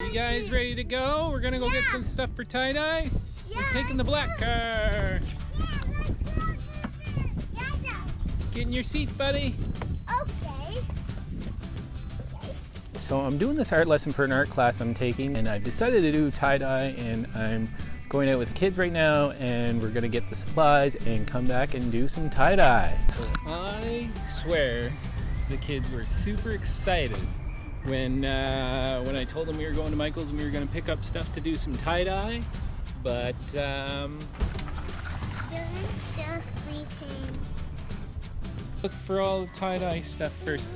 You guys ready to go? We're gonna go get some stuff for tie-dye. We're taking the black car. Get in your seat, buddy. Okay. So I'm doing this art lesson for an art class I'm taking, and I've decided to do tie-dye, and I'm going out with the kids right now, and we're gonna get the supplies and come back and do some tie-dye. So I swear the kids were super excited when I told them we were going to Michael's and we were gonna pick up stuff to do some tie-dye, but They're still sleeping. look for all the tie-dye stuff first.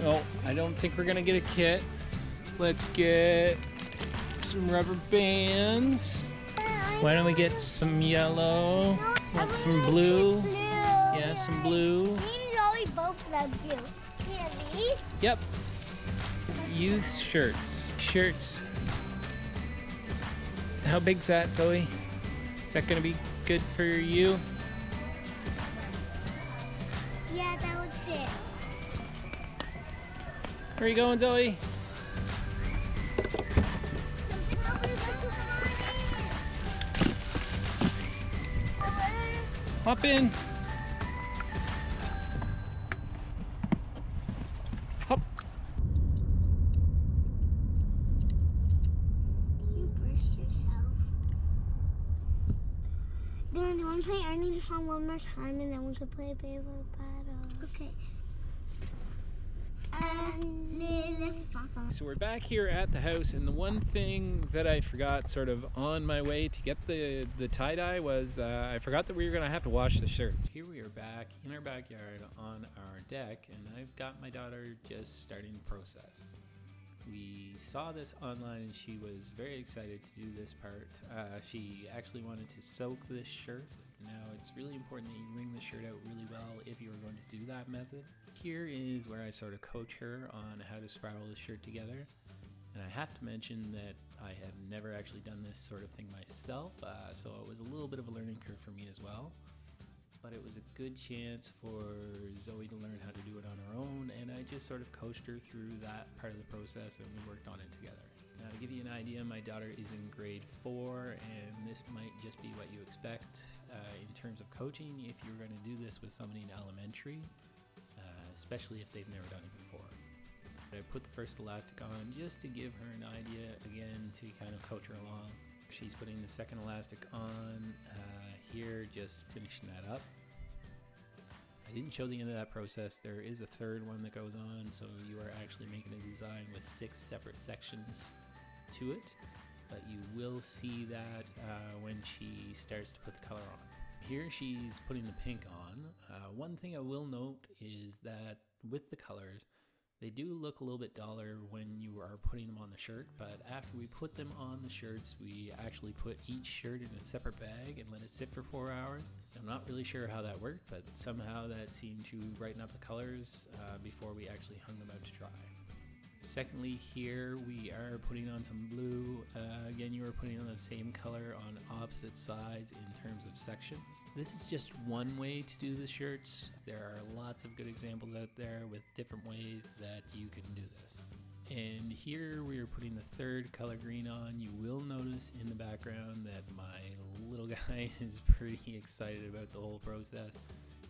No, I don't think we're gonna get a kit. Let's get some rubber bands. Why don't we get some yellow? Want some blue? Yeah, some blue. Me and Zoe both love blue. Really? Yep. Youth shirts. Shirts. How big's that, Zoe? Is that gonna be good for you? Yeah, that would fit. Where are you going, Zoe? Hop in. Hop. You brushed yourself. Do you want to play Ernie the song one more time and then we can play Paper Battle? Okay. So we're back here at the house, and the one thing that I forgot sort of on my way to get the tie-dye was I forgot that we were going to have to wash the shirts. Here we are back in our backyard on our deck, and I've got my daughter just starting the process. We saw this online and she was very excited to do this part. She actually wanted to soak this shirt. Now it's really important that you wring the shirt out really well if you were going to do that method. Here is where I sort of coach her on how to spiral the shirt together. And I have to mention that I have never actually done this sort of thing myself, so it was a little bit of a learning curve for me as well. But it was a good chance for Zoe to learn how to do it on her own, and I just sort of coached her through that part of the process, and we worked on it together. Now, to give you an idea, my daughter is in grade 4, and this might just be what you expect in terms of coaching if you're going to do this with somebody in elementary, especially if they've never done it before. I put the first elastic on just to give her an idea, again, to kind of coach her along. She's putting the second elastic on here, just finishing that up. I didn't show the end of that process. There is a third one that goes on, so you are actually making a design with 6 separate sections to it, but you will see that when she starts to put the color on. Here she's putting the pink on. One thing I will note is that with the colors, they do look a little bit duller when you are putting them on the shirt, but after we put them on the shirts, we actually put each shirt in a separate bag and let it sit for 4 hours. I'm not really sure how that worked, but somehow that seemed to brighten up the colors before we actually hung them out to dry. Secondly, here we are putting on some blue. Again, you are putting on the same color on opposite sides in terms of sections. This is just one way to do the shirts. There are lots of good examples out there with different ways that you can do this. And here we are putting the third color green on. You will notice in the background that my little guy is pretty excited about the whole process.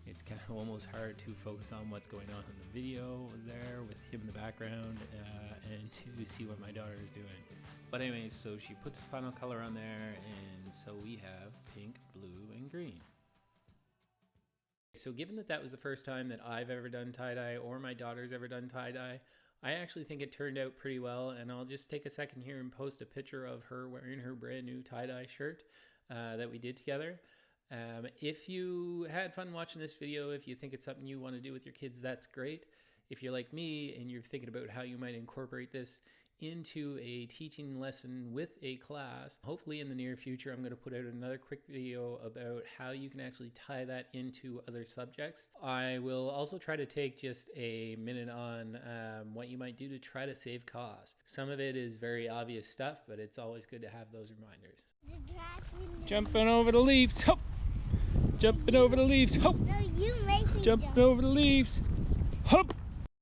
It's kind of almost hard to focus on what's going on in the video there with him in the background and to see what my daughter is doing. But anyways, so she puts the final color on there, and so we have pink, blue, and green. So given that that was the first time that I've ever done tie-dye or my daughter's ever done tie-dye, I actually think it turned out pretty well, and I'll just take a second here and post a picture of her wearing her brand new tie-dye shirt that we did together. If you had fun watching this video, if you think it's something you want to do with your kids, that's great. If you're like me and you're thinking about how you might incorporate this into a teaching lesson with a class, hopefully in the near future I'm going to put out another quick video about how you can actually tie that into other subjects. I will also try to take just a minute on what you might do to try to save costs. Some of it is very obvious stuff, but it's always good to have those reminders. Jumping over the leaves, hop! Jumping over the leaves, hop! No, you make me Jumping over the leaves, hop!